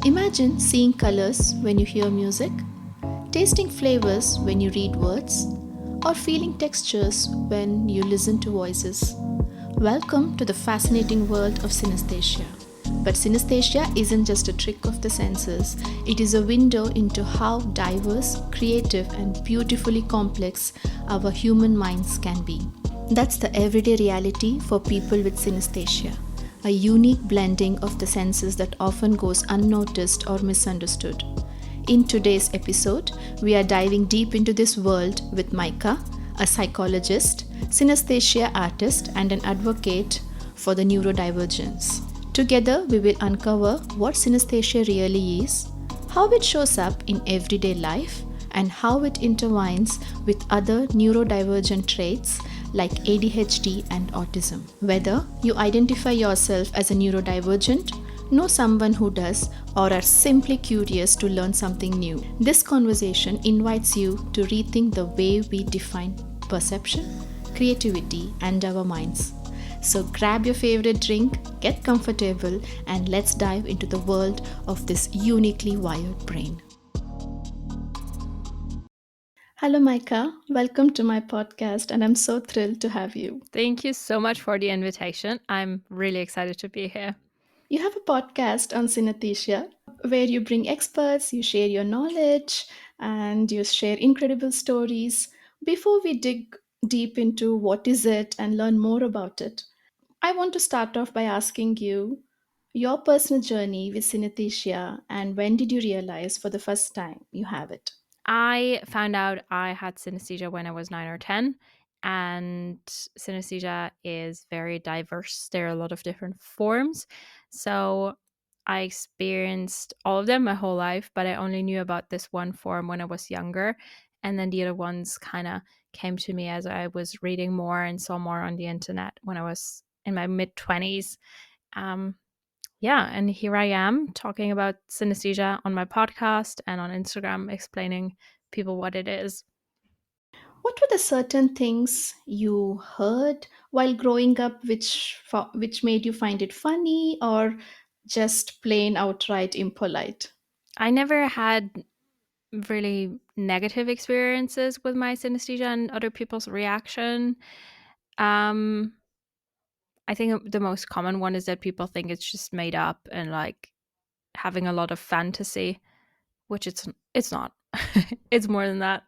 Imagine seeing colors when you hear music, tasting flavors when you read words, or feeling textures when you listen to voices. Welcome to the fascinating world of synesthesia. But synesthesia isn't just a trick of the senses, it is a window into how diverse, creative, and beautifully complex our human minds can be. That's the everyday reality for people with synesthesia, a unique blending of the senses that often goes unnoticed or misunderstood. In today's episode, we are diving deep into this world with Maike, a psychologist, synesthesia artist, and an advocate for the neurodivergence. Together, we will uncover what synesthesia really is, how it shows up in everyday life, and how it intertwines with other neurodivergent traits like ADHD and autism. Whether you identify yourself as a neurodivergent, know someone who does, or are simply curious to learn something new, this conversation invites you to rethink the way we define perception, creativity, and our minds. So grab your favorite drink, get comfortable, and let's dive into the world of this uniquely wired brain. Hello, Maike. Welcome to my podcast, and I'm so thrilled to have you. Thank you so much for the invitation. I'm really excited to be here. You have a podcast on synesthesia where you bring experts, you share your knowledge, and you share incredible stories. Before we dig deep into what is it and learn more about it, I want to start off by asking you your personal journey with synesthesia and when did you realize for the first time you have it? I found out I had synesthesia when I was 9 or 10, and synesthesia is very diverse. There are a lot of different forms. So I experienced all of them my whole life, but I only knew about this one form when I was younger. And then the other ones kind of came to me as I was reading more and saw more on the internet when I was in my mid 20s. Um, Yeah, and here I am talking about synesthesia on my podcast and on Instagram, explaining people what it is. What were the certain things you heard while growing up which made you find it funny or just plain outright impolite? I never had really negative experiences with my synesthesia and other people's reaction. Um, I think the most common one is that people think it's just made up and like having a lot of fantasy, which it's not. It's more than that.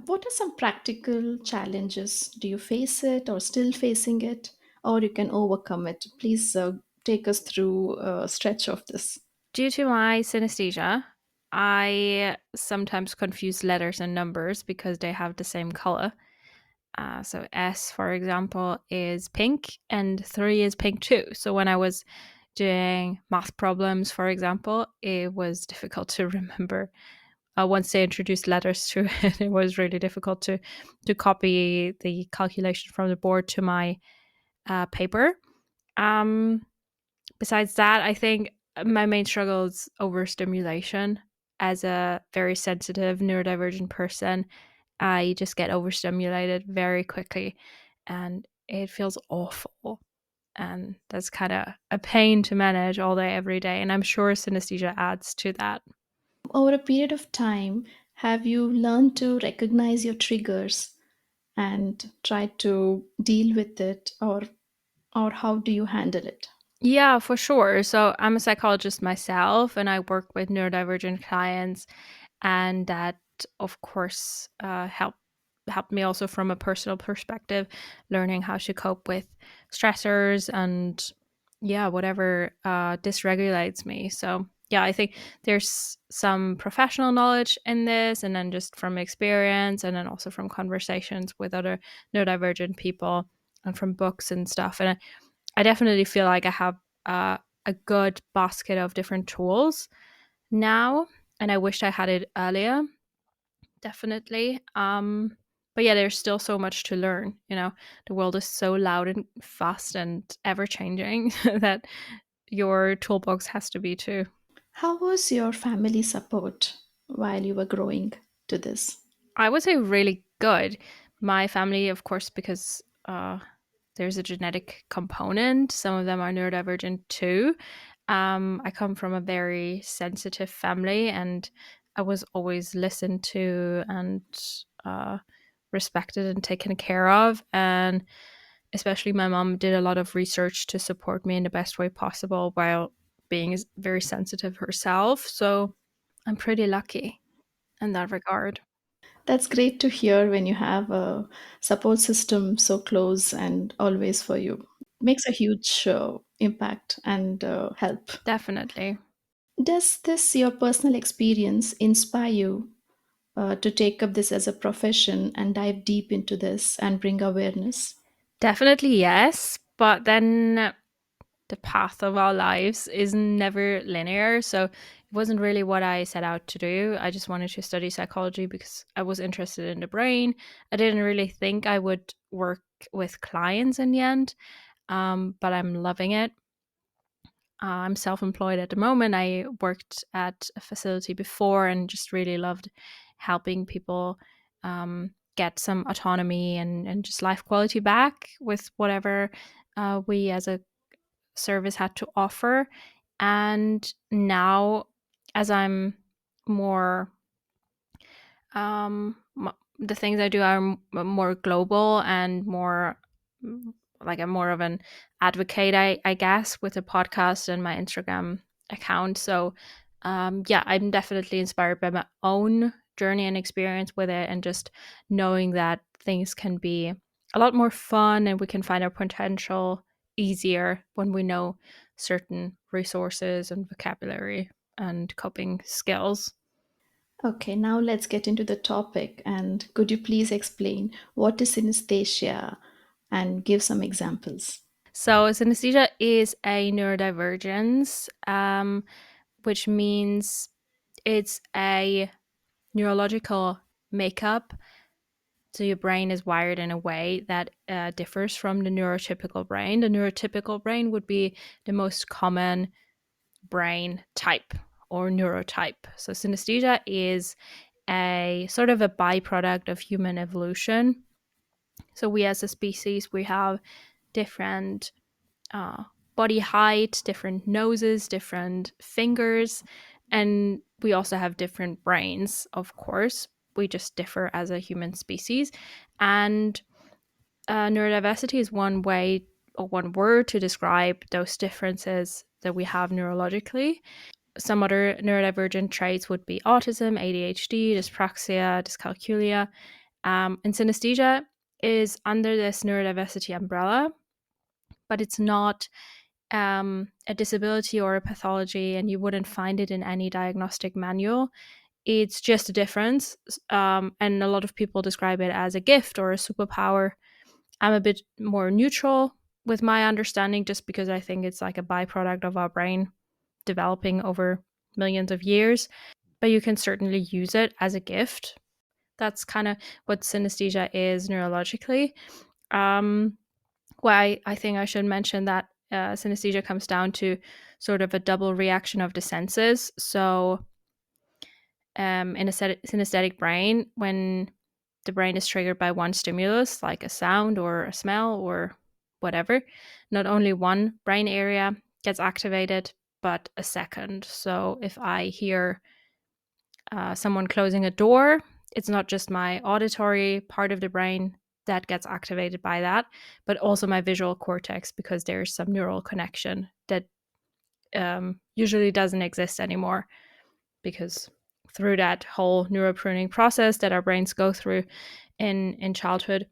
What are some practical challenges? Do you face it or still facing it, or you can overcome it? Please take us through a stretch of this. Due to my synesthesia, I sometimes confuse letters and numbers because they have the same color. So S, for example, is pink and 3 is pink too. So when I was doing math problems, for example, it was difficult to remember. Once they introduced letters to it, it was really difficult to copy the calculation from the board to my paper. Um, Besides that, I think my main struggle is overstimulation. As a very sensitive neurodivergent person, I just get overstimulated very quickly and it feels awful. And that's kind of a pain to manage all day, every day. And I'm sure synesthesia adds to that. Over a period of time, have you learned to recognize your triggers and try to deal with it, or how do you handle it? Yeah, for sure. So I'm a psychologist myself and I work with neurodivergent clients, and that of course helped me also from a personal perspective, learning how to cope with stressors and yeah, whatever dysregulates me. So yeah, I think there's some professional knowledge in this, and then just from experience, and then also from conversations with other neurodivergent people and from books and stuff. And I definitely feel like I have a good basket of different tools now, and I wished I had it earlier. Definitely. But yeah, there's still so much to learn. You know, the world is so loud and fast and ever changing that your toolbox has to be too. How was your family support while you were growing to this? I would say really good. My family, of course, because there's a genetic component. Some of them are neurodivergent too. I come from a very sensitive family, and I was always listened to and uh, respected and taken care of. And especially my mom did a lot of research to support me in the best way possible while being very sensitive herself. So I'm pretty lucky in that regard. That's great to hear when you have a support system so close and always for you. Makes a huge impact and help. Definitely. Does this, your personal experience, inspire you to take up this as a profession and dive deep into this and bring awareness? Definitely yes. But then the path of our lives is never linear. So it wasn't really what I set out to do. I just wanted to study psychology because I was interested in the brain. I didn't really think I would work with clients in the end, but I'm loving it. I'm self employed at the moment. I worked at a facility before and just really loved helping people get some autonomy and just life quality back with whatever we as a service had to offer. And now, as I'm more, the things I do are more global and more like I'm more of an advocate, I guess, with a podcast and my Instagram account. So, yeah, I'm definitely inspired by my own journey and experience with it, and just knowing that things can be a lot more fun and we can find our potential easier when we know certain resources and vocabulary and coping skills. Okay, now let's get into the topic. And could you please explain what is synesthesia and give some examples? So, synesthesia is a neurodivergence, which means it's a neurological makeup. So, your brain is wired in a way that differs from the neurotypical brain. The neurotypical brain would be the most common brain type or neurotype. So, synesthesia is a sort of a byproduct of human evolution. So, we as a species, we have different uh, body height, different noses, different fingers, and we also have different brains, of course. We just differ as a human species. And neurodiversity is one way or one word to describe those differences that we have neurologically. Some other neurodivergent traits would be autism, ADHD, dyspraxia, dyscalculia, and synesthesia is under this neurodiversity umbrella, but it's not a disability or a pathology, and you wouldn't find it in any diagnostic manual. It's just a difference. And a lot of people describe it as a gift or a superpower. I'm a bit more neutral with my understanding just because I think it's like a byproduct of our brain developing over millions of years. But you can certainly use it as a gift. That's kind of what synesthesia is neurologically. Um, why I think I should mention that synesthesia comes down to sort of a double reaction of the senses. So, in a synesthetic brain, when the brain is triggered by one stimulus, like a sound or a smell or whatever, not only one brain area gets activated, but a second. So, if I hear someone closing a door, it's not just my auditory part of the brain that gets activated by that, but also my visual cortex, because there's some neural connection that usually doesn't exist anymore, because through that whole neuropruning process that our brains go through in childhood,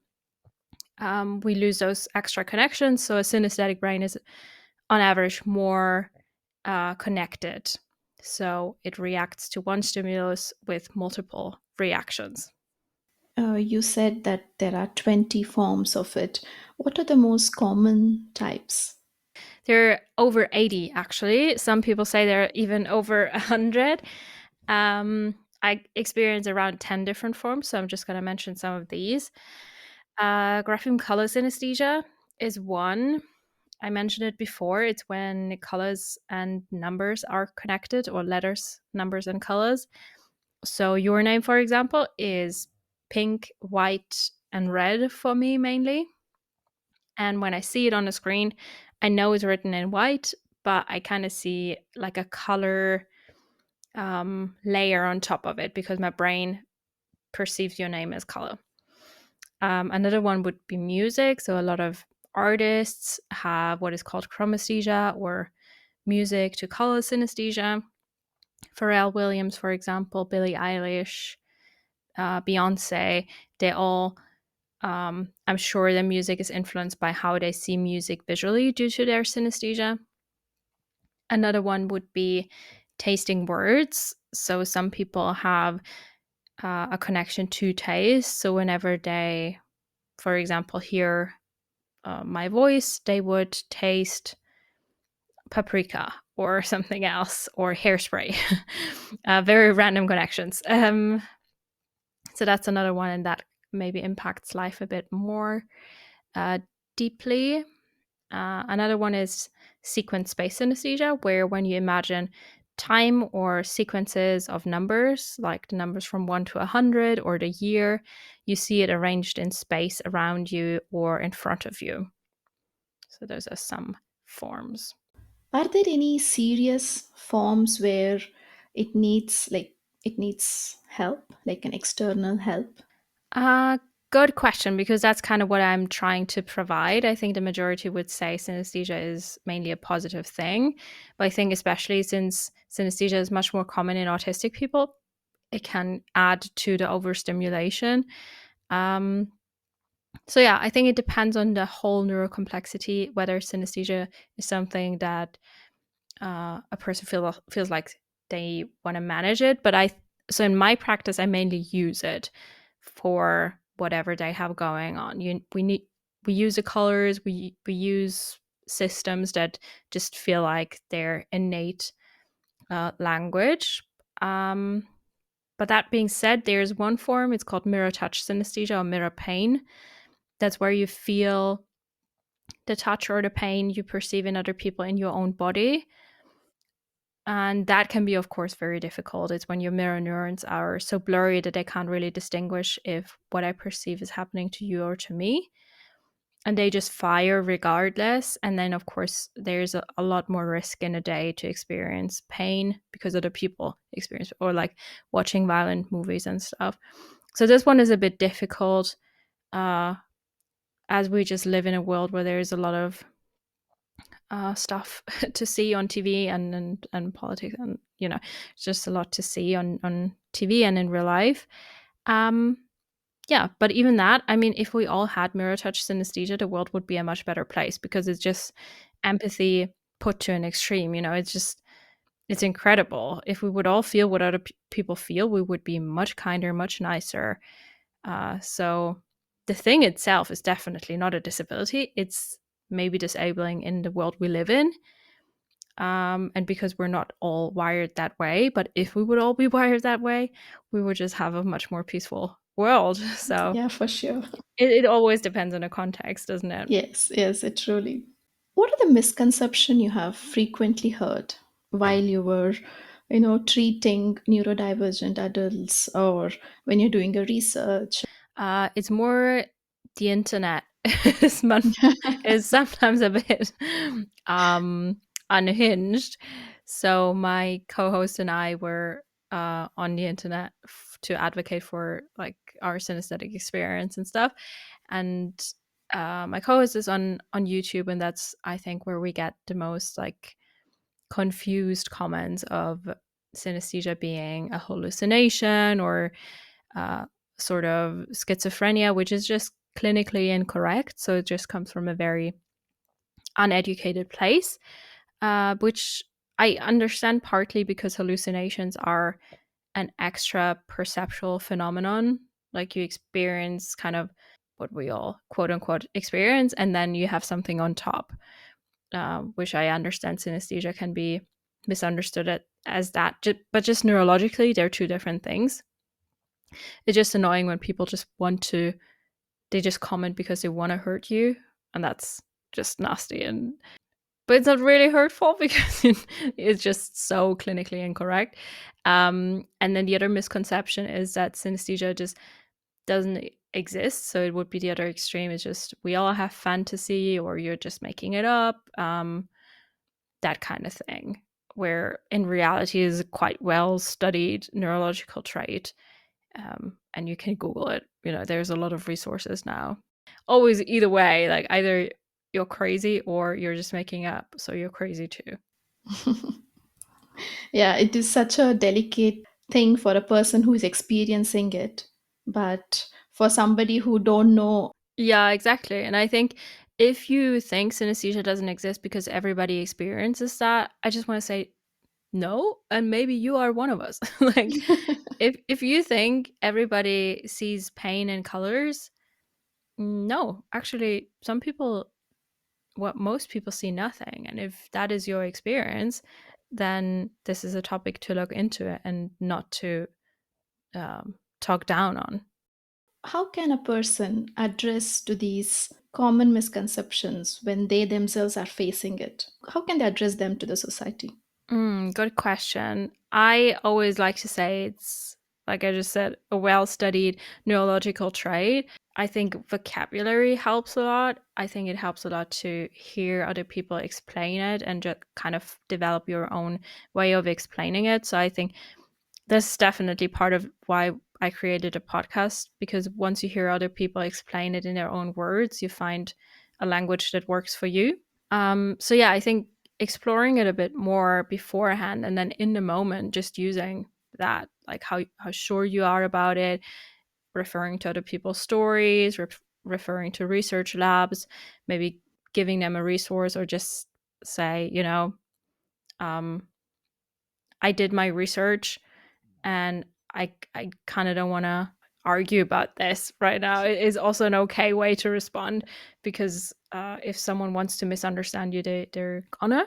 we lose those extra connections. So a synesthetic brain is on average more connected. So it reacts to one stimulus with multiple reactions. You said that there are 20 forms of it. What are the most common types? There are over 80, actually. Some people say there are even over 100. I experience around 10 different forms, so I'm just going to mention some of these. Grapheme color synesthesia is one. I mentioned it before. It's when colors and numbers are connected, or letters, numbers, and colors. So your name, for example, is pink, white, and red for me mainly. And when I see it on the screen, I know it's written in white, but I kind of see like a color layer on top of it because my brain perceives your name as color. Another one would be music. So a lot of artists have what is called chromesthesia or music to color synesthesia. Pharrell Williams, for example, Billie Eilish, Beyonce, they all, I'm sure their music is influenced by how they see music visually due to their synesthesia. Another one would be tasting words. So some people have a connection to taste. So whenever they, for example, hear my voice, they would taste paprika or something else or hairspray. Very random connections. So that's another one, and that maybe impacts life a bit more uh, deeply. Another one is sequence space synesthesia, where when you imagine time or sequences of numbers, like the numbers from 1 to 100 or the year, you see it arranged in space around you or in front of you. So those are some forms. Are there any serious forms where it needs like it needs help, like an external help? Uh, Good question, because that's kind of what I'm trying to provide. I think the majority would say synesthesia is mainly a positive thing. But I think, especially since synesthesia is much more common in autistic people, it can add to the overstimulation. Um, so, yeah, I think it depends on the whole neurocomplexity, whether synesthesia is something that a person feels like they want to manage it. But so in my practice, I mainly use it for whatever they have going on. We use the colors, we use systems that just feel like they're innate language. Um, but that being said, there's one form. It's called mirror touch synesthesia or mirror pain. That's where you feel the touch or the pain you perceive in other people in your own body. And that can be, of course, very difficult. It's when your mirror neurons are so blurry that they can't really distinguish if what I perceive is happening to you or to me. And they just fire regardless. And then, of course, there's a lot more risk in a day to experience pain because other people experience, or like watching violent movies and stuff. So this one is a bit difficult, uh, as we just live in a world where there's a lot of stuff to see on TV and politics, and it's just a lot to see on TV and in real life. Um, yeah, but even that, I mean, if we all had mirror touch synesthesia, the world would be a much better place because it's just empathy put to an extreme. It's incredible. If we would all feel what other people feel, we would be much kinder, much nicer. So the thing itself is definitely not a disability. It's maybe disabling in the world we live in. And because we're not all wired that way, but if we would all be wired that way, we would just have a much more peaceful world. So Yeah, for sure. it always depends on the context, doesn't it? Yes, yes, it truly. What are the misconceptions you have frequently heard while you were, treating neurodivergent adults or when you're doing a research? It's more the internet is, is sometimes a bit unhinged. So my co-host and I were on the internet to advocate for like our synesthetic experience and stuff. And my co-host is on YouTube, and that's, I think, where we get the most like confused comments of synesthesia being a hallucination or uh, sort of schizophrenia, which is just clinically incorrect. So it just comes from a very uneducated place, which I understand partly because hallucinations are an extra perceptual phenomenon. Like you experience kind of what we all quote unquote experience, and then you have something on top, which I understand synesthesia can be misunderstood as that. But just neurologically, they're two different things. It's just annoying when people just they just comment because they want to hurt you. And that's just nasty. But it's not really hurtful because it's just so clinically incorrect. And then the other misconception is that synesthesia just doesn't exist. So it would be the other extreme. It's just we all have fantasy, or you're just making it up. that kind of thing, where in reality is a quite well studied neurological trait. And you can Google it. There's a lot of resources now. Always either way, like either you're crazy or you're just making up. So you're crazy too. Yeah, it is such a delicate thing for a person who is experiencing it, but for somebody who don't know. Yeah, exactly. And I think if you think synesthesia doesn't exist because everybody experiences that, I just want to say no, and maybe you are one of us. Like if you think everybody sees pain in colors, no, actually some people, what most people see nothing. And if that is your experience, then this is a topic to look into it and not to talk down on. How can a person address to these common misconceptions when they themselves are facing it? How can they address them to the society? Good question. I always like to say it's, like I just said, a well studied neurological trait. I think vocabulary helps a lot. I think it helps a lot to hear other people explain it and just kind of develop your own way of explaining it. So I think this is definitely part of why I created a podcast, because once you hear other people explain it in their own words, you find a language that works for you. So yeah, I think exploring it a bit more beforehand and then in the moment, just using that, like how sure you are about it, referring to other people's stories, referring to research labs, maybe giving them a resource, or just say, um, I did my research and I kind of don't want to argue about this right now. It is also an okay way to respond, because if someone wants to misunderstand you, they're gonna.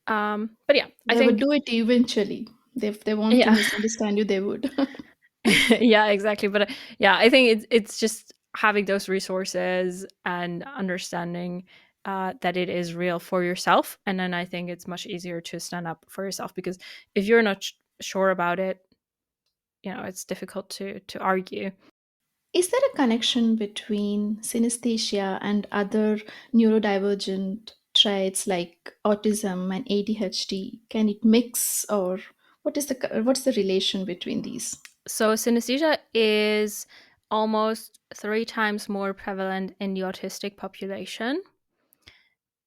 But yeah, I They would think do it eventually. If they want to yeah, misunderstand you, they would. yeah, exactly. But yeah, I think it's just having those resources and understanding that it is real for yourself, and then I think it's much easier to stand up for yourself, because if you're not sure about it, it's difficult to argue. Is there a connection between synesthesia and other neurodivergent traits like autism and ADHD? Can it mix, or what's the relation between these? So synesthesia is almost 3 times more prevalent in the autistic population,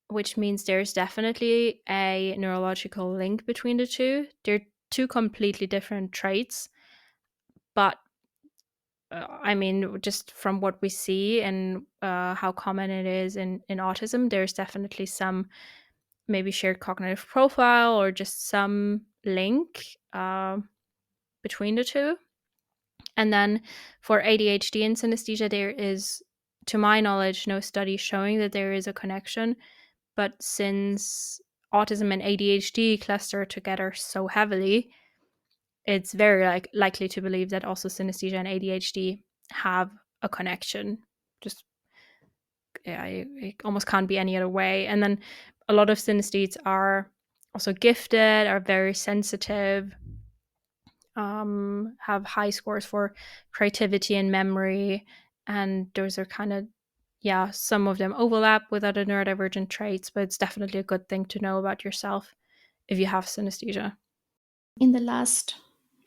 which means there's definitely a neurological link between the two. They're two completely different traits, but I mean, just from what we see and how common it is in autism, there's definitely some maybe shared cognitive profile or just some link between the two. And then for ADHD and synesthesia, there is, to my knowledge, no study showing that there is a connection. But since autism and ADHD cluster together so heavily, it's very likely to believe that also synesthesia and ADHD have a connection. Just yeah, it almost can't be any other way. And then a lot of synesthetes are also gifted, are very sensitive, have high scores for creativity and memory. And those are kind of, yeah, some of them overlap with other neurodivergent traits, but it's definitely a good thing to know about yourself if you have synesthesia. In the last,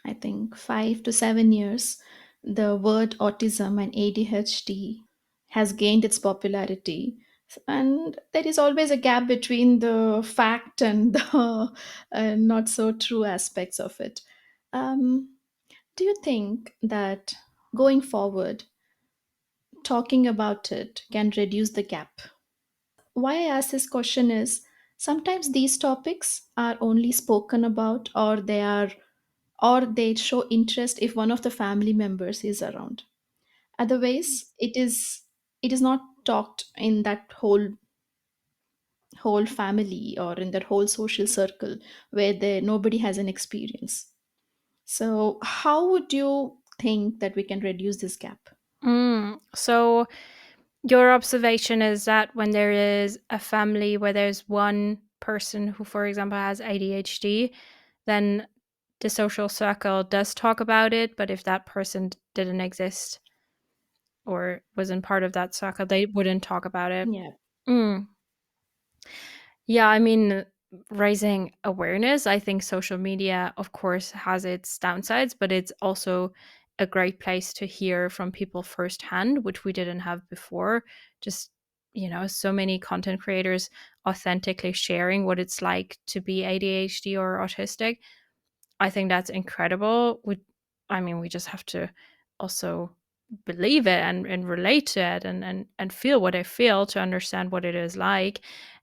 I think, 5 to 7 years, the word autism and ADHD has gained its popularity. And there is always a gap between the fact and the not so true aspects of it. Um, do you think that going forward, talking about it can reduce the gap? Why I ask this question is sometimes these topics are only spoken about, or they show interest if one of the family members is around. Otherwise, it is not talked in that whole family or in that whole social circle where there nobody has an experience. So, how would you think that we can reduce this gap? So your observation is that when there is a family where there's one person who, for example, has ADHD, then the social circle does talk about it. But if that person didn't exist or wasn't part of that circle, they wouldn't talk about it. Yeah. Mm. Yeah, I mean, raising awareness. I think social media, of course, has its downsides, but it's also a great place to hear from people firsthand, which we didn't have before. Just, so many content creators authentically sharing what it's like to be ADHD or autistic. I think that's incredible. We just have to also believe it and relate to it and feel what I feel to understand what it is like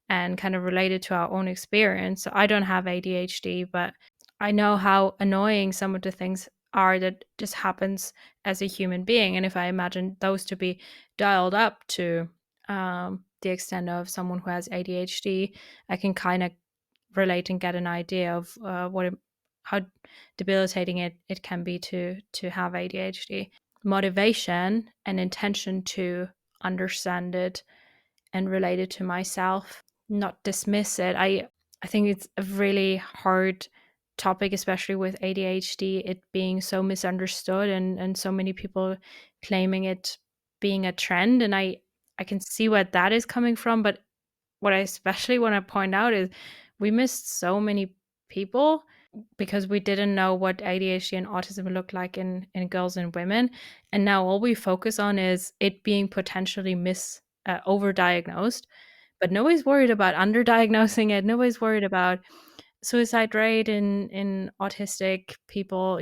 and kind of relate it to our own experience. So I don't have ADHD, but I know how annoying some of the things are that just happens as a human being. And if I imagine those to be dialed up to the extent of someone who has ADHD, I can kind of relate and get an idea of how debilitating it can be to have ADHD. Motivation and intention to understand it and relate it to myself, not dismiss it. I think it's a really hard topic, especially with ADHD, it being so misunderstood and so many people claiming it being a trend. And I can see where that is coming from, but what I especially want to point out is we missed so many people because we didn't know what ADHD and autism looked like in girls and women. And now all we focus on is it being potentially overdiagnosed. But nobody's worried about underdiagnosing it. Nobody's worried about suicide rate in autistic people.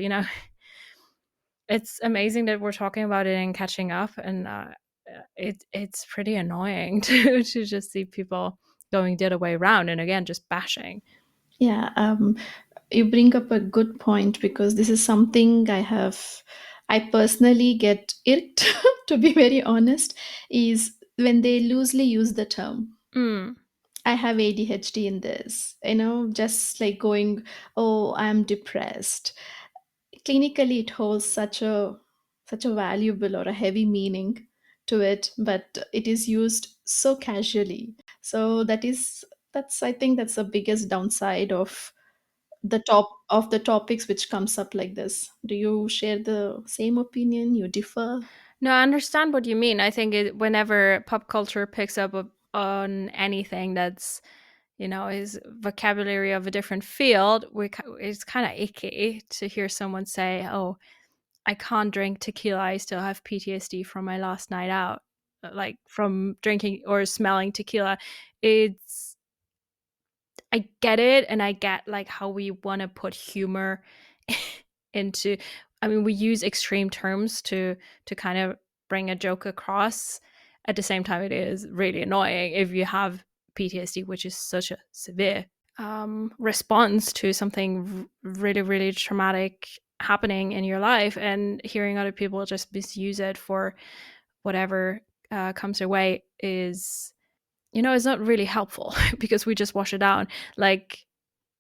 It's amazing that we're talking about it and catching up, and it's pretty annoying to just see people going the other way around and again just bashing. Yeah, you bring up a good point because this is something I personally get irked, to be very honest, is when they loosely use the term. Mm. I have ADHD in this, just like going, oh, I'm depressed. Clinically, it holds such a valuable or a heavy meaning to it, but it is used so casually. So that's I think that's the biggest downside of the topics which comes up like this. Do you share the same opinion? You differ? No, I understand what you mean. I think whenever pop culture picks up on anything that's is vocabulary of a different field, it's kind of icky to hear someone say, "Oh, I can't drink tequila. I still have PTSD from my last night out, like from drinking or smelling tequila." It's I get it, and I get like how we want to put humor into. I mean, we use extreme terms to kind of bring a joke across. At the same time, it is really annoying if you have PTSD, which is such a severe response to something really, really traumatic happening in your life, and hearing other people just misuse it for whatever comes their way is it's not really helpful because we just wash it down like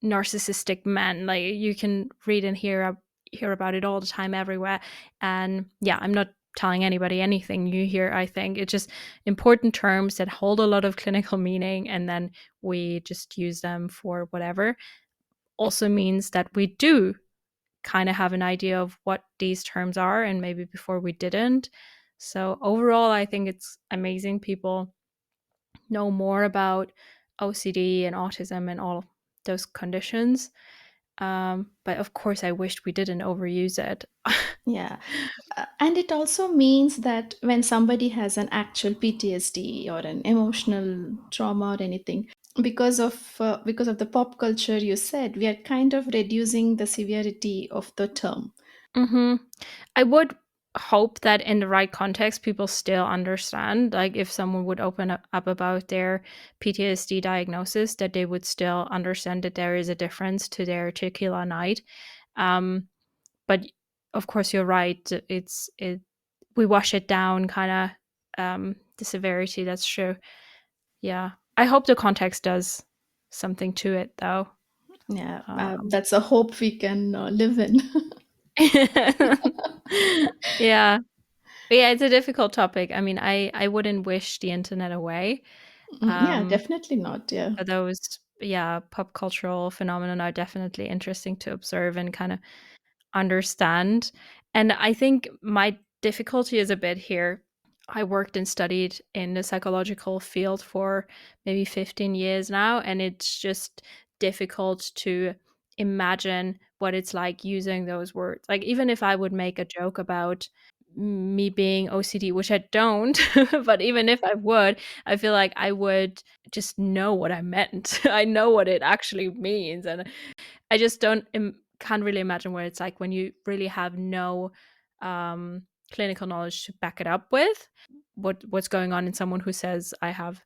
narcissistic men. Like you can read and hear about it all the time everywhere. And yeah, I'm not telling anybody anything new here. I think it's just important terms that hold a lot of clinical meaning, and then we just use them for whatever. Also means that we do kind of have an idea of what these terms are, and maybe before we didn't. So overall, I think it's amazing people know more about OCD and autism and all those conditions. But of course, I wished we didn't overuse it. Yeah. And it also means that when somebody has an actual PTSD or an emotional trauma or anything, because of the pop culture you said, we are kind of reducing the severity of the term. Hmm. I would hope that in the right context, people still understand. Like, if someone would open up about their PTSD diagnosis, that they would still understand that there is a difference to their tequila night. Um, but of course, you're right. We wash it down, kind of the severity. That's true. Yeah, I hope the context does something to it, though. Yeah, Um, that's a hope we can live in. yeah, but yeah, it's a difficult topic. I mean, I wouldn't wish the internet away. Yeah, Um, definitely not. Yeah. but those, yeah, pop cultural phenomenon are definitely interesting to observe and kind of understand. And I think my difficulty is a bit here. I worked and studied in the psychological field for maybe 15 years now, and it's just difficult to imagine what it's like using those words. Like, even if I would make a joke about me being OCD, which I don't, but even if I would, I feel like I would just know what I meant. I know what it actually means, and I just don't can't really imagine what it's like when you really have no clinical knowledge to back it up with. What's going on in someone who says, I have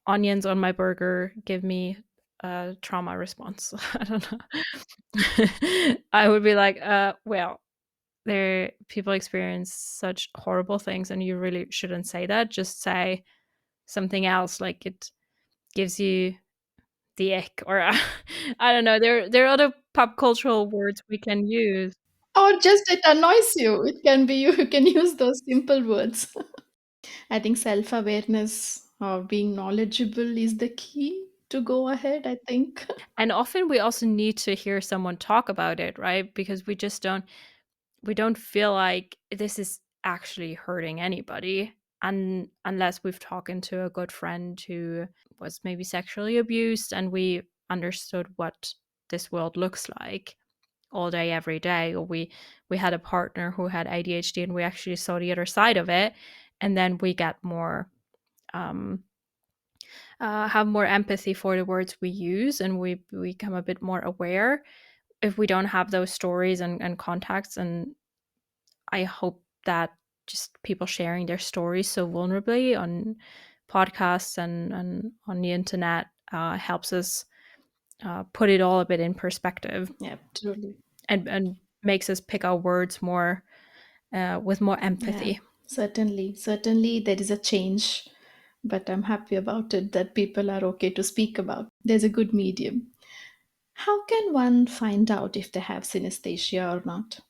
onions on my burger, give me a trauma response. I don't know. I would be like, well, there people experience such horrible things, and you really shouldn't say that. Just say something else, like it gives you the ick, or I don't know. There are other pop cultural words we can use. Or just it annoys you. It can be you can use those simple words. I think self awareness or being knowledgeable is the key to go ahead, I think. And often we also need to hear someone talk about it, right? Because we don't feel like this is actually hurting anybody, and unless we've talked to a good friend who was maybe sexually abused, and we understood what this world looks like all day every day, or we had a partner who had ADHD and we actually saw the other side of it, and then we get more um have more empathy for the words we use, and we become a bit more aware. If we don't have those stories and contacts, and I hope that just people sharing their stories so vulnerably on podcasts and on the internet helps us put it all a bit in perspective, Yeah, truly. and makes us pick our words more with more Yeah, empathy. certainly. Certainly there is a change, but I'm happy about it that people are okay to speak about. There's a good medium. How can one find out if they have synesthesia or not?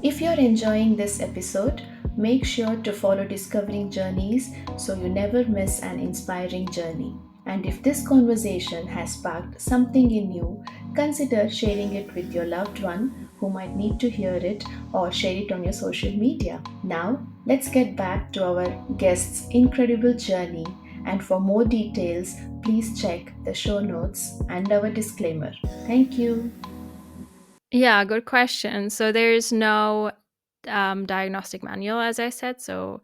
If you're enjoying this episode, make sure to follow Discovering Journeys so you never miss an inspiring journey. And if this conversation has sparked something in you, consider sharing it with your loved one who might need to hear it, or share it on your social media. Now, let's get back to our guest's incredible journey. And for more details, please check the show notes and our disclaimer. Thank you. Yeah, good question. So there's no diagnostic manual, as I said. So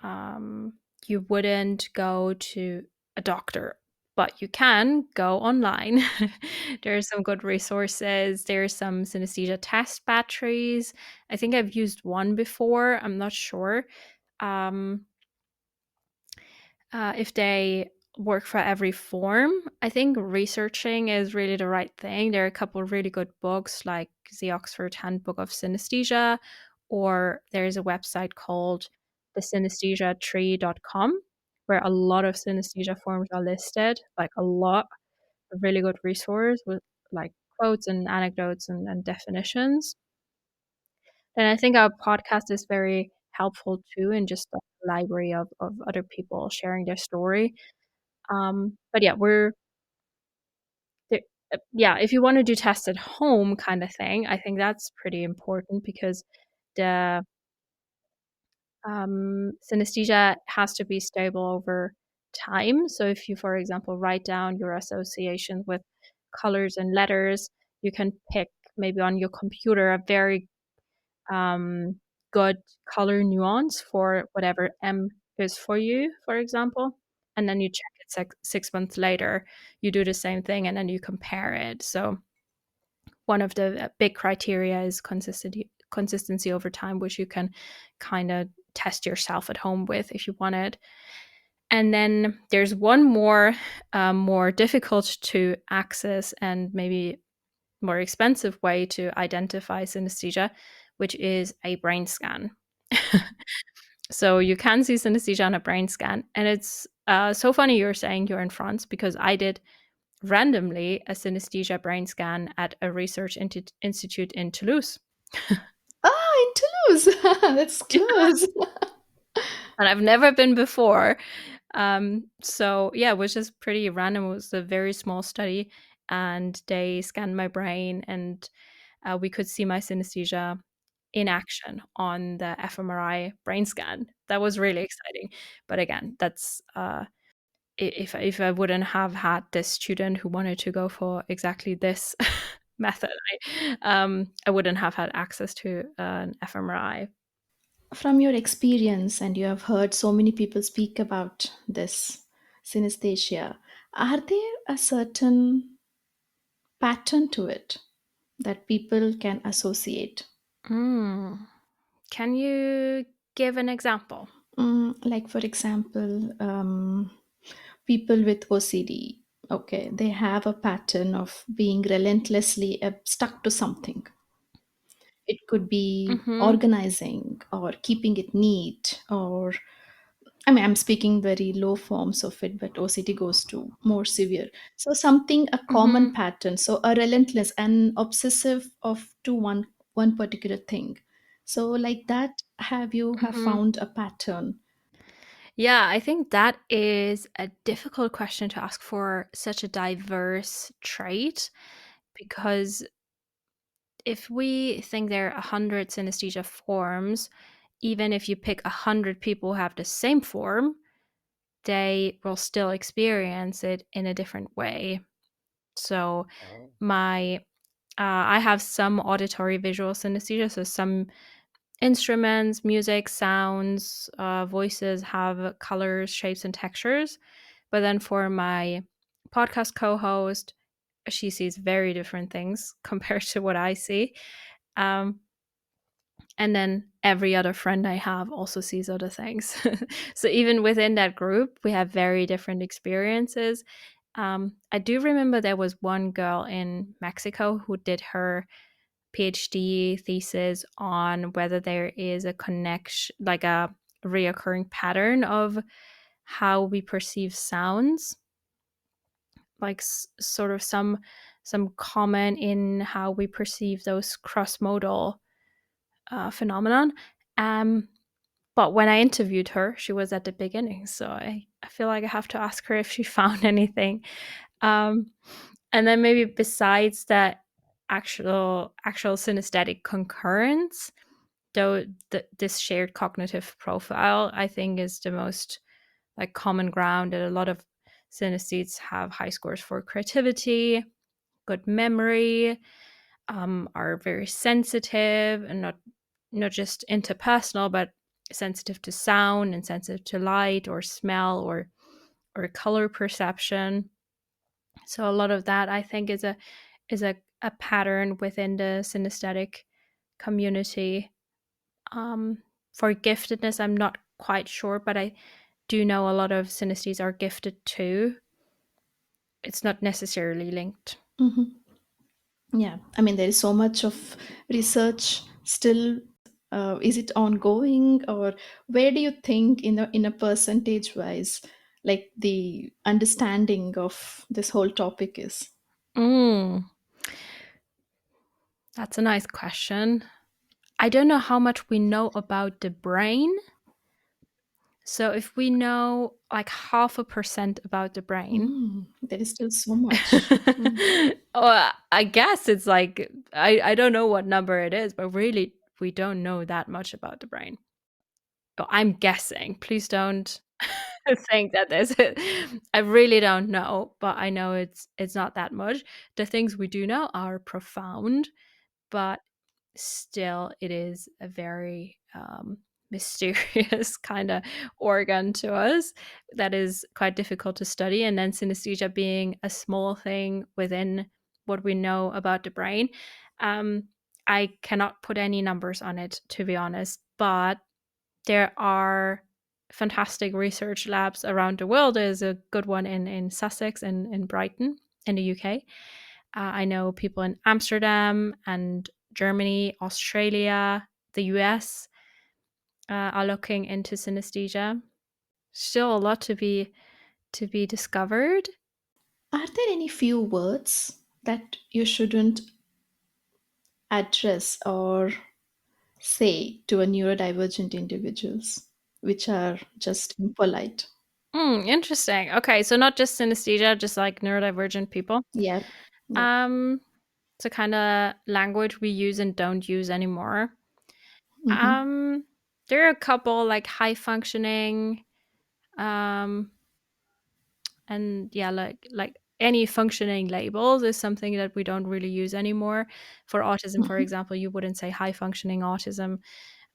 um, you wouldn't go to a doctor, but you can go online. There are some good resources. There's some synesthesia test batteries. I think I've used one before. I'm not sure. Um, if they work for every form. I think researching is really the right thing. There are a couple of really good books, like the Oxford Handbook of Synesthesia, or there's a website called thesynesthesiatree.com, where a lot of synesthesia forms are listed, like a lot of really good resource with like quotes and anecdotes and definitions. And I think our podcast is very helpful too, in just the library of other people sharing their story. But yeah, we're there, yeah, if you want to do tests at home kind of thing, I think that's pretty important, because the synesthesia has to be stable over time. So if you, for example, write down your associations with colors and letters, you can pick maybe on your computer a very um, good color nuance for whatever M is for you, for example. And then you check it 6 months later, you do the same thing, and then you compare it. So one of the big criteria is consistency over time, which you can kind of test yourself at home with if you wanted. And then there's one more difficult to access and maybe more expensive way to identify synesthesia, which is a brain scan. So you can see synesthesia on a brain scan. And it's so funny you're saying you're in France, because I did randomly a synesthesia brain scan at a research institute in Toulouse. Ah, in Toulouse. That's close. And I've never been before. So yeah, it was just pretty random. It was a very small study, and they scanned my brain, and we could see my synesthesia in action on the fMRI brain scan. That was really exciting. But again, that's if I wouldn't have had this student who wanted to go for exactly this method, I wouldn't have had access to an fMRI. From your experience, and you have heard so many people speak about this synesthesia, are there a certain pattern to it that people can associate? Mm. Can you give an example? Like, for example, people with OCD, okay, they have a pattern of being relentlessly stuck to something. It could be Mm-hmm. organizing or keeping it neat, or I mean, I'm speaking very low forms of it, but OCD goes to more severe. So something, a common Mm-hmm. pattern. So a relentless and obsessive of to one particular thing. So like that, have you have Mm-hmm. found a pattern? Yeah, I think that is a difficult question to ask for such a diverse trait, because if we think there are 100 synesthesia forms, even if you pick 100 people who have the same form, they will still experience it in a different way. So my I have some auditory visual synesthesia, so some instruments, music, sounds, voices have colors, shapes, and textures. But then for my podcast co-host, she sees very different things compared to what I see. Um, and then every other friend I have also sees other things. So even within that group, we have very different experiences. I do remember there was one girl in Mexico who did her PhD thesis on whether there is a connection, like a reoccurring pattern of how we perceive sounds, like sort of some common in how we perceive those cross-modal phenomenon. Um, but when I interviewed her, she was at the beginning, so I feel like I have to ask her if she found anything. Um, and then maybe besides that actual synesthetic concurrence, though this shared cognitive profile, I think, is the most like common ground, that a lot of synesthetes have high scores for creativity, good memory, are very sensitive, and not just interpersonal, but sensitive to sound and sensitive to light or smell or color perception. So a lot of that, I think, is a pattern within the synesthetic community. For giftedness, I'm not quite sure, but I do know a lot of synesthetes are gifted too. It's not necessarily linked. Hmm. Yeah, I mean, there is so much of research still. Is it ongoing, or where do you think, in a percentage wise, like the understanding of this whole topic is? Mm, that's a nice question. I don't know how much we know about the brain. So if we know like 0.5% about the brain, There is still so much. well, I guess it's like I don't know what number it is, but really we don't know that much about the brain. Oh, I'm guessing. Please don't think that there's it. I really don't know, but I know it's not that much. The things we do know are profound, but still it is a very mysterious kind of organ to us that is quite difficult to study. And then synesthesia being a small thing within what we know about the brain, um, I cannot put any numbers on it, to be honest, but there are fantastic research labs around the world. There's a good one in Sussex and in Brighton in the UK. I know people in Amsterdam and Germany, Australia, the US are looking into synesthesia. Still a lot to be discovered. Are there any few words that you shouldn't address or say to a neurodivergent individuals, which are just impolite? Interesting. Okay, so not just synesthesia, just like neurodivergent people. Yeah, yeah. Um, it's a kind of language we use and don't use anymore. Mm-hmm. Um, there are a couple like high functioning. Um, And yeah, like any functioning labels is something that we don't really use anymore. For autism, for Mhm. example, you wouldn't say high functioning autism,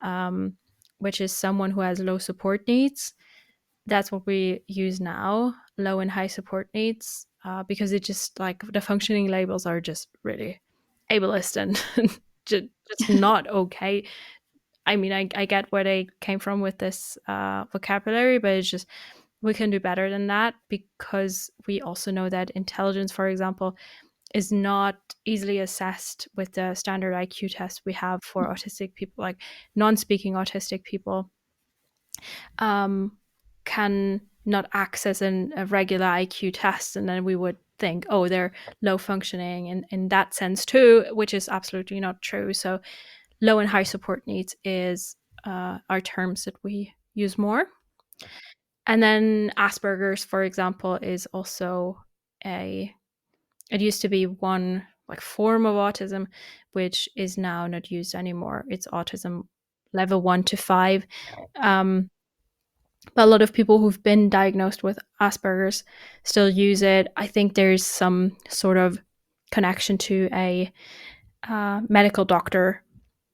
um, which is someone who has low support needs. That's what we use now, low and high support needs, because it just like the functioning labels are just really ableist and just not okay. I mean, I get where they came from with this vocabulary, but it's just we can do better than that, because we also know that intelligence, for example, is not easily assessed with the standard IQ test we have for autistic people, like non-speaking autistic people um, can not access a regular IQ test, and then we would think, oh, they're low functioning in that sense too, which is absolutely not true. So, low and high support needs is are terms that we use more. And then Asperger's, for example, is also a. It used to be one like form of autism, which is now not used anymore. It's autism level 1 to 5. Um, but a lot of people who've been diagnosed with Asperger's still use it. I think there's some sort of connection to a medical doctor,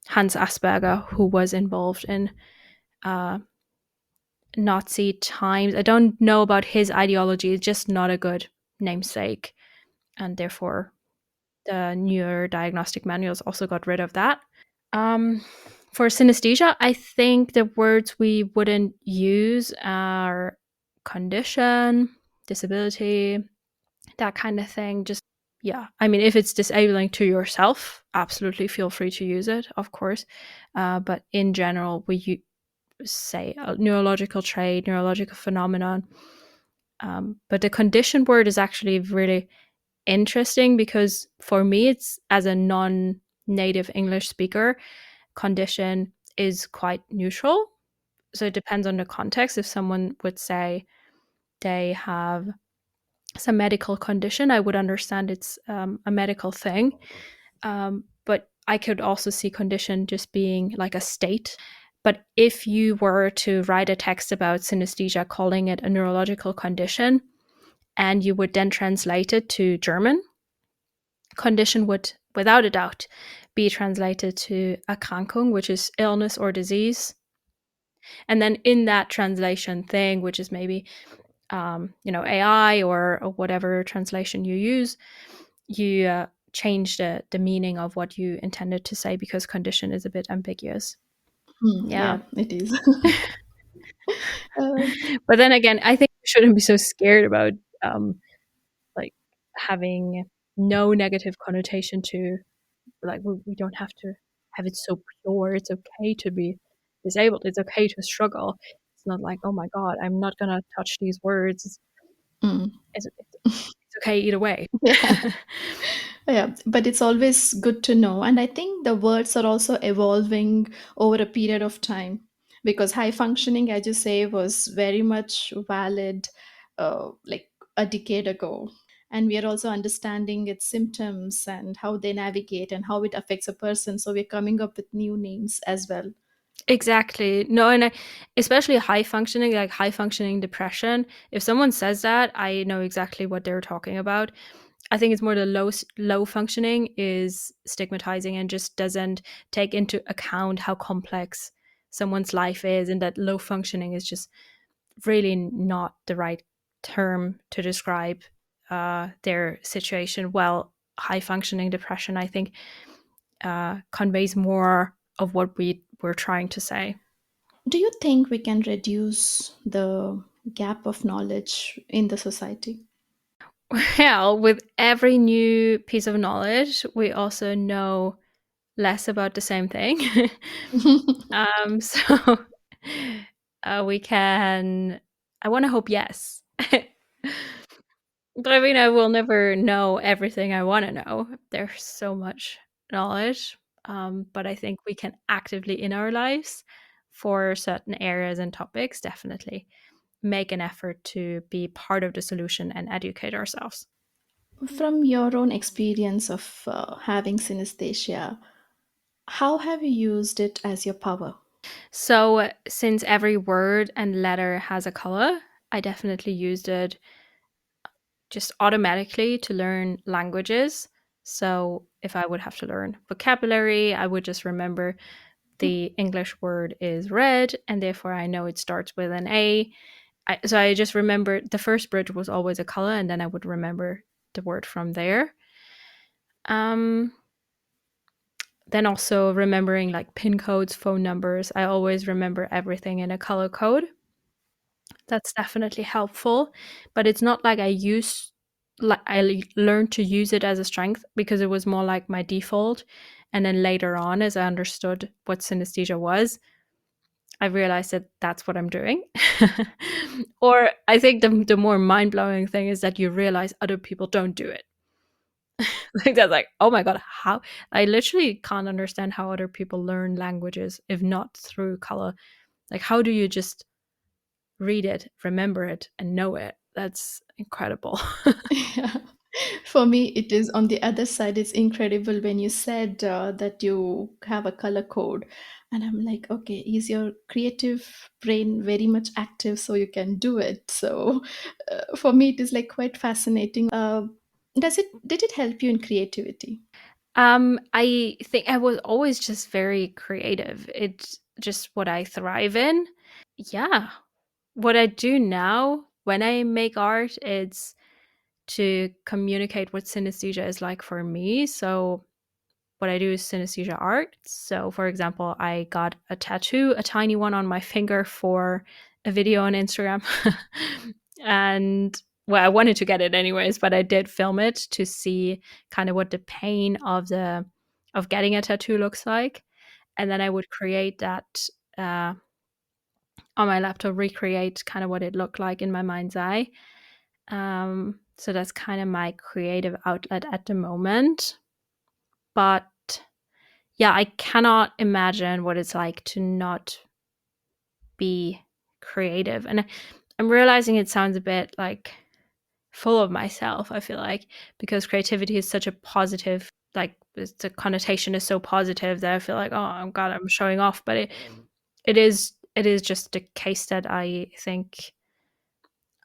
Hans Asperger, who was involved in uh, Nazi times. I don't know about his ideology, it's just not a good namesake. And therefore, the neurodiagnostic manuals also got rid of that. Um, for synesthesia, I think the words we wouldn't use are condition, disability, that kind of thing. Just, yeah. I mean, if it's disabling to yourself, absolutely feel free to use it, of course. But in general, say a neurological trait, neurological phenomenon. But the condition word is actually really interesting, because for me, it's as a non native English speaker, condition is quite neutral. So it depends on the context. If someone would say they have some medical condition, I would understand it's a medical thing. But I could also see condition just being like a state. But if you were to write a text about synesthesia, calling it a neurological condition, and you would then translate it to German, condition would, without a doubt, be translated to Erkrankung, which is illness or disease. And then in that translation thing, which is maybe AI or whatever translation you use, you change the meaning of what you intended to say, because condition is a bit ambiguous. Yeah. Yeah, it is. Uh, But then again, I think we shouldn't be so scared about um, like having no negative connotation to, like we don't have to have it so pure. It's okay to be disabled. It's okay to struggle. It's not like, oh my god, I'm not gonna touch these words. mm. It's okay either way. Yeah. Yeah, but it's always good to know. And I think the words are also evolving over a period of time, because high functioning, as you say, was very much valid like a decade ago. And we are also understanding its symptoms and how they navigate and how it affects a person. So we're coming up with new names as well. Exactly. No, and especially high functioning, like high functioning depression. If someone says that, I know exactly what they're talking about. I think it's more the low functioning is stigmatizing and just doesn't take into account how complex someone's life is, and that low functioning is just really not the right term to describe their situation. Well, high functioning depression, I think, conveys more of what we were trying to say. Do you think we can reduce the gap of knowledge in the society? Well, with every new piece of knowledge, we also know less about the same thing. So we can. I want to hope yes. But I mean, I will never know everything I want to know. There's so much knowledge. But I think we can actively in our lives, for certain areas and topics, definitely make an effort to be part of the solution and educate ourselves. From your own experience of having synesthesia, how have you used it as your power? So, since every word and letter has a color, I definitely used it just automatically to learn languages. So if I would have to learn vocabulary, I would just remember the English word is red, and therefore I know it starts with an A. So I just remember the first bridge was always a color, and then I would remember the word from there. Um, then also remembering like pin codes, phone numbers. I always remember everything in a color code. That's definitely helpful, but it's not like I learned to use it as a strength because it was more like my default. And then later on, as I understood what synesthesia was, I realized that that's what I'm doing. Or I think the more mind blowing thing is that you realize other people don't do it. Like that's like, oh my god, how I literally can't understand how other people learn languages if not through color. Like, how do you just read it, remember it, and know it? That's incredible. Yeah. For me, it is on the other side. It's incredible when you said that you have a color code. And I'm like, okay, is your creative brain very much active so you can do it? So for me, it is like quite fascinating. Did it help you in creativity? I think I was always just very creative. It's just what I thrive in. Yeah. What I do now when I make art, it's to communicate what synesthesia is like for me. So what I do is synesthesia art. So for example, I got a tattoo, a tiny one on my finger for a video on Instagram. And well, I wanted to get it anyways, but I did film it to see kind of what the pain of getting a tattoo looks like. And then I would create that uh, on my laptop, recreate kind of what it looked like in my mind's eye. So that's kind of my creative outlet at the moment. But yeah, I cannot imagine what it's like to not be creative. And I'm realizing it sounds a bit like full of myself, I feel like, because creativity is such a positive, like the connotation is so positive that I feel like, oh God, I'm showing off. But it is just a case that I think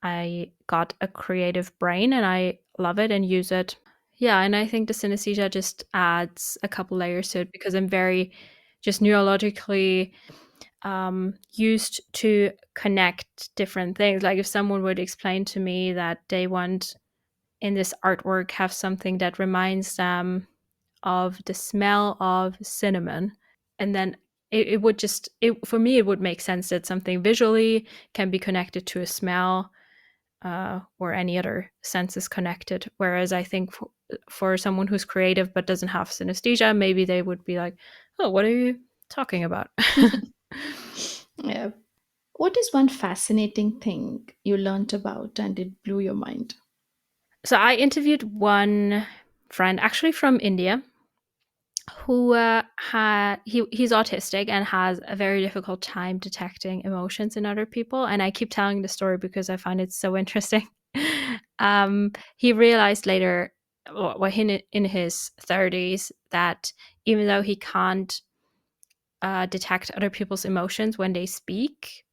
I got a creative brain and I love it and use it. Yeah, and I think the synesthesia just adds a couple layers to it because I'm very just neurologically used to connect different things. Like if someone would explain to me that they want in this artwork have something that reminds them of the smell of cinnamon, and then it would just for me it would make sense that something visually can be connected to a smell or any other senses connected. Whereas I think for someone who's creative but doesn't have synesthesia, maybe they would be like, "Oh, what are you talking about?" Yeah. What is one fascinating thing you learned about and it blew your mind? So I interviewed one friend, actually from India, who he's autistic and has a very difficult time detecting emotions in other people. And I keep telling the story because I find it so interesting. He realized later, well, in his 30s, that even though he can't detect other people's emotions when they speak,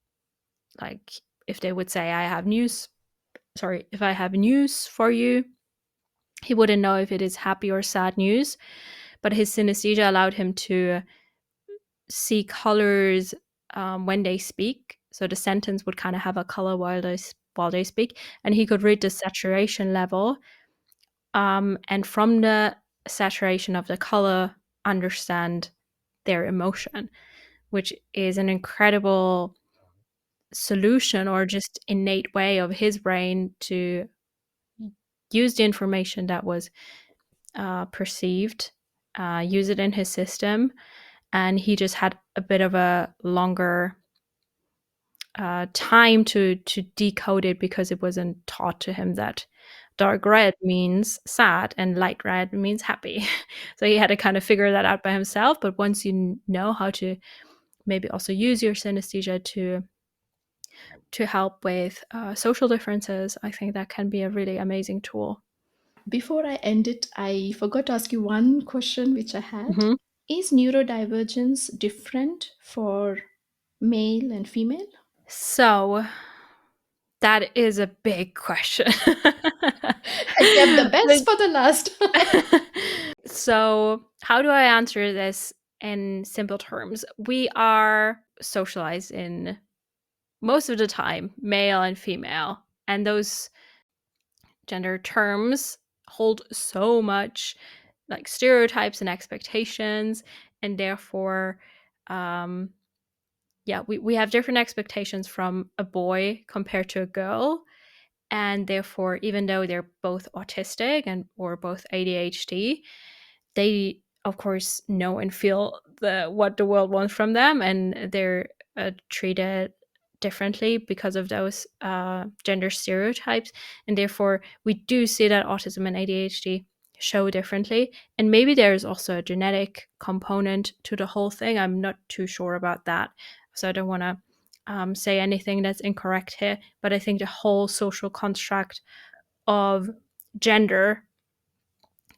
like if they would say, if I have news for you, he wouldn't know if it is happy or sad news. But his synesthesia allowed him to see colors when they speak. So the sentence would kind of have a color while they speak, and he could read the saturation level, and from the saturation of the color, understand their emotion, which is an incredible solution or just innate way of his brain to use the information that was perceived, use it in his system, and he just had a bit of a longer time to decode it because it wasn't taught to him that dark red means sad and light red means happy. So he had to kind of figure that out by himself. But once you know how to maybe also use your synesthesia to help with social differences, I think that can be a really amazing tool. Before I end it, I forgot to ask you one question which I had. Mhm. Is neurodivergence different for male and female? So That is a big question. I kept the best for the last. So, how do I answer this in simple terms? We are socialized in most of the time, male and female, and those gender terms hold so much like stereotypes and expectations, and therefore, um, yeah, we have different expectations from a boy compared to a girl, and therefore, even though they're both autistic and or both ADHD, they of course know and feel what the world wants from them, and they're treated differently because of those gender stereotypes, and therefore we do see that autism and ADHD show differently, and maybe there's also a genetic component to the whole thing. I'm not too sure about that, so I don't want to say anything that's incorrect here, but I think the whole social construct of gender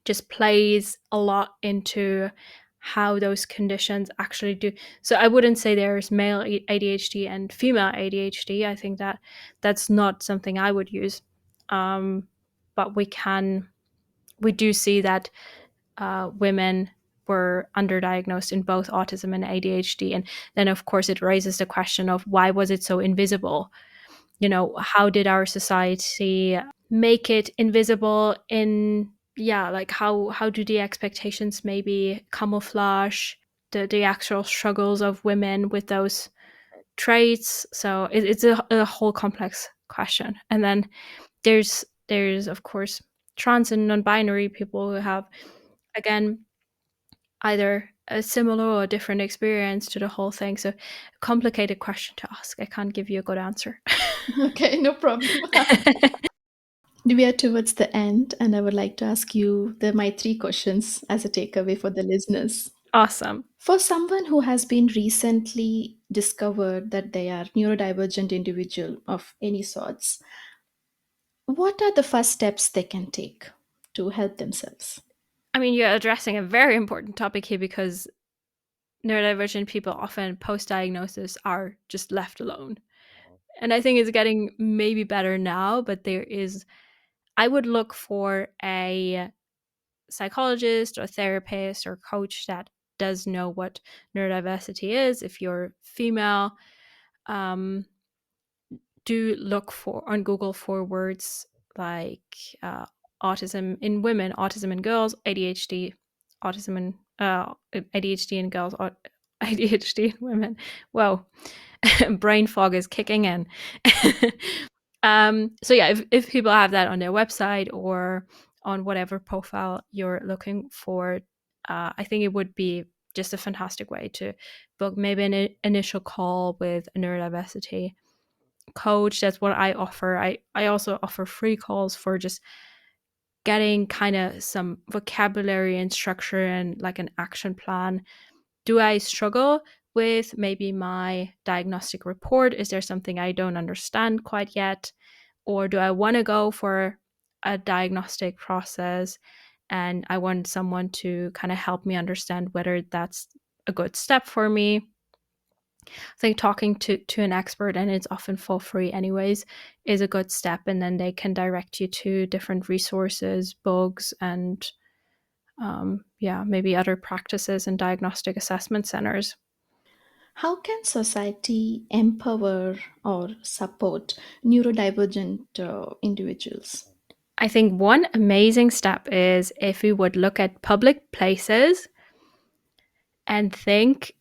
just plays a lot into how those conditions actually do. So I wouldn't say there's male ADHD and female ADHD. I think that that's not something I would use. But we do see that women were underdiagnosed in both autism and ADHD. And then, of course, it raises the question of why was it so invisible? How did our society make it invisible in, yeah, like how do the expectations maybe camouflage the actual struggles of women with those traits? So it's a whole complex question. And then there's of course trans and non-binary people who have, again, either a similar or different experience to the whole thing. So, complicated question to ask. I can't give you a good answer. Okay, no problem. We are towards the end, and I would like to ask you my three questions as a takeaway for the listeners. Awesome. For someone who has been recently discovered that they are neurodivergent individual of any sorts, what are the first steps they can take to help themselves? I mean, you're addressing a very important topic here because neurodivergent people often post diagnosis are just left alone. And I think it's getting maybe better now, but I would look for a psychologist or therapist or coach that does know what neurodiversity is. If you're female, um, do look for on Google for words like uh, autism in women, autism in girls, ADHD, autism in ADHD in girls, ADHD in women. Whoa, brain fog is kicking in. So yeah, if people have that on their website or on whatever profile you're looking for, I think it would be just a fantastic way to book maybe an initial call with a neurodiversity coach. That's what I offer. I also offer free calls for just getting kind of some vocabulary and structure and like an action plan. Do I struggle with maybe my diagnostic report? Is there something I don't understand quite yet? Or do I want to go for a diagnostic process and I want someone to kind of help me understand whether that's a good step for me? I think talking to an expert, and it's often for free anyways, is a good step, and then they can direct you to different resources, books, and yeah, maybe other practices and diagnostic assessment centers. How can society empower or support neurodivergent individuals? I think one amazing step is if we would look at public places and think,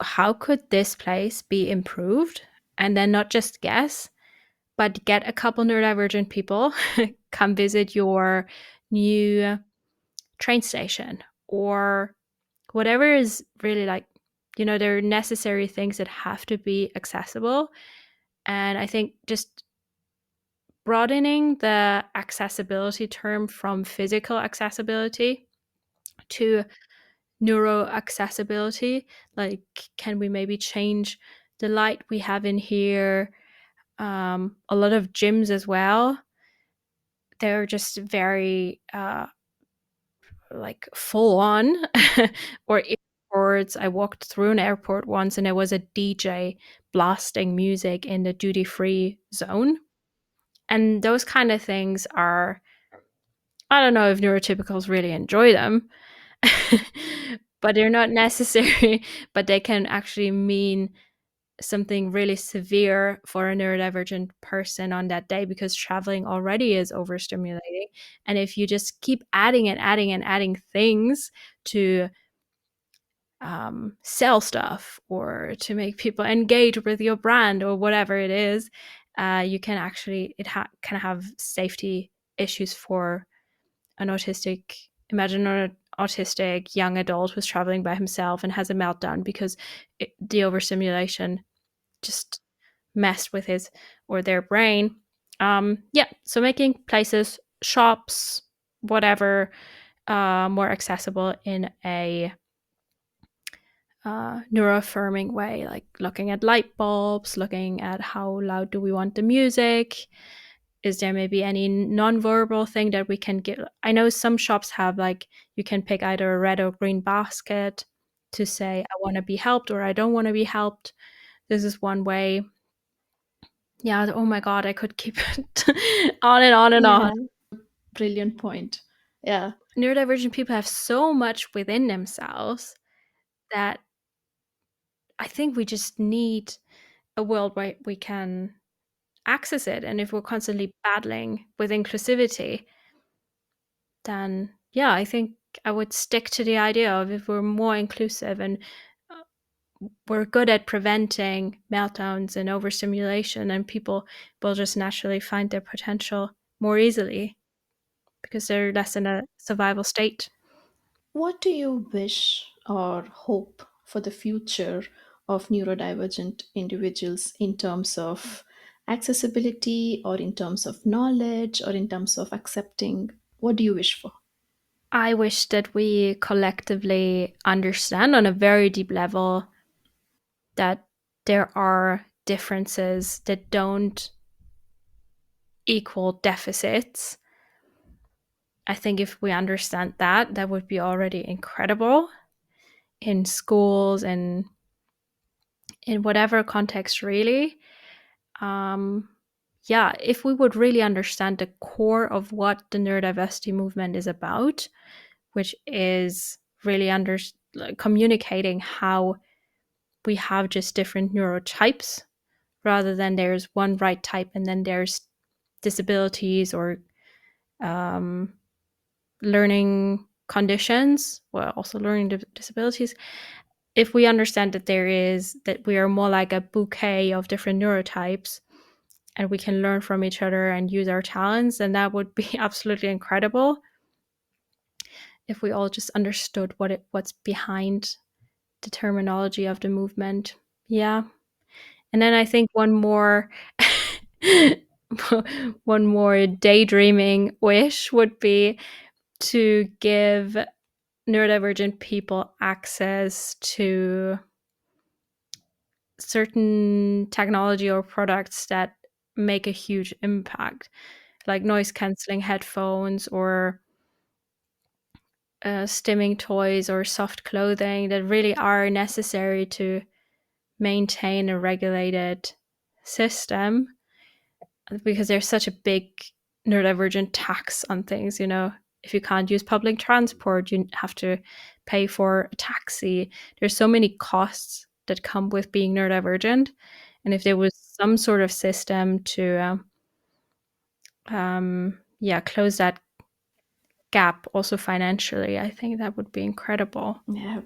how could this place be improved? And then not just guess, but get a couple neurodivergent people come visit your new train station or whatever is really like, there are necessary things that have to be accessible. And I think just broadening the accessibility term from physical accessibility to neuro accessibility, like, can we maybe change the light we have in here? A lot of gyms as well, they're just very like full on or airports. I walked through an airport once and there was a DJ blasting music in the duty free zone. And those kind of things are, I don't know if neurotypicals really enjoy them, but they're not necessary, but they can actually mean something really severe for a neurodivergent person on that day because traveling already is overstimulating. And if you just keep adding and adding and adding things to sell stuff or to make people engage with your brand or whatever it is, you can actually, can have safety issues for an autistic. Imagine an autistic young adult who's traveling by himself and has a meltdown because the overstimulation just messed with his or their brain. Yeah, so making places, shops, whatever, more accessible in a neuroaffirming way, like looking at light bulbs, looking at how loud do we want the music. Is there maybe any nonverbal thing that we can give? I know some shops have, like, you can pick either a red or green basket to say, I want to be helped or I don't want to be helped. This is one way. Yeah, oh my God, I could keep it on and on and on. Yeah, brilliant point. Yeah. Neurodivergent people have so much within themselves that I think we just need a world where we can access it. And if we're constantly battling with inclusivity, then yeah, I think I would stick to the idea of, if we're more inclusive and we're good at preventing meltdowns and overstimulation, and people will just naturally find their potential more easily because they're less in a survival state. What do you wish or hope for the future of neurodivergent individuals in terms of accessibility or in terms of knowledge or in terms of accepting? What do you wish for? I wish that we collectively understand on a very deep level that there are differences that don't equal deficits. I think if we understand that, that would be already incredible in schools and in whatever context, really. Um, yeah, if we would really understand the core of what the neurodiversity movement is about, which is really like, communicating how we have just different neurotypes rather than there's one right type and then there's disabilities or um, learning conditions, well, also learning disabilities. If we understand that that we are more like a bouquet of different neurotypes and we can learn from each other and use our talents, then that would be absolutely incredible. If we all just understood what's behind the terminology of the movement. Yeah. And then I think one more one more daydreaming wish would be to give neurodivergent people access to certain technology or products that make a huge impact, like noise canceling headphones or stimming toys or soft clothing that really are necessary to maintain a regulated system, because there's such a big neurodivergent tax on things. If you can't use public transport, you have to pay for a taxi. There's so many costs that come with being neurodivergent, and if there was some sort of system to yeah, close that gap also financially, I think that would be incredible. Yeah,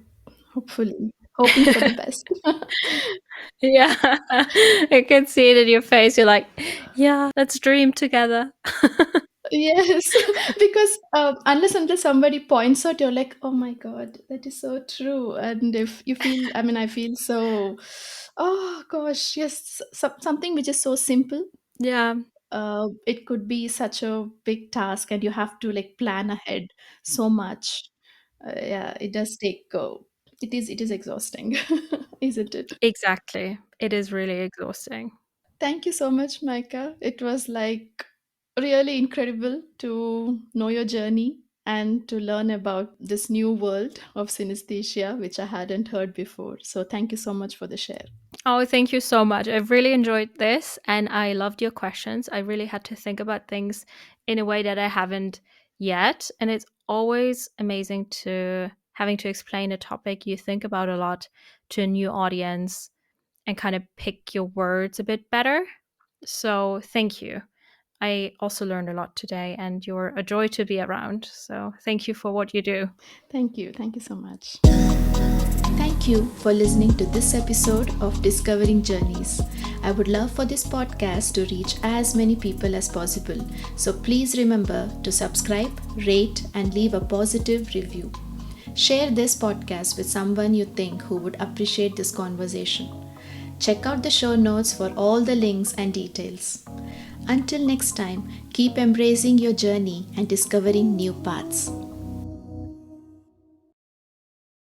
hopefully. Hoping for the best. Yeah, I can see it in your face. You're like, yeah, let's dream together. Yes, because unless until somebody points out, you're like, oh my God, that is so true. And if you feel, I mean, I feel so, oh gosh, yes, something which is so simple. Yeah, It could be such a big task, and you have to like plan ahead so much. Yeah, it does take. It is exhausting, isn't it? exactly. It is really exhausting. Thank you so much, Micah. It was like really incredible to know your journey. and to learn about this new world of synesthesia, which I hadn't heard before. So, thank you so much for the share. Oh, thank you so much. I've really enjoyed this and I loved your questions. I really had to think about things in a way that I haven't yet. And it's always amazing to having to explain a topic you think about a lot to a new audience and kind of pick your words a bit better. So thank you. I also learned a lot today and you're a joy to be around. So thank you for what you do. Thank you. Thank you so much. Thank you for listening to this episode of Discovering Journeys. I would love for this podcast to reach as many people as possible. So please remember to subscribe, rate, and leave a positive review. Share this podcast with someone you think who would appreciate this conversation. Check out the show notes for all the links and details. Until next time, keep embracing your journey and discovering new paths.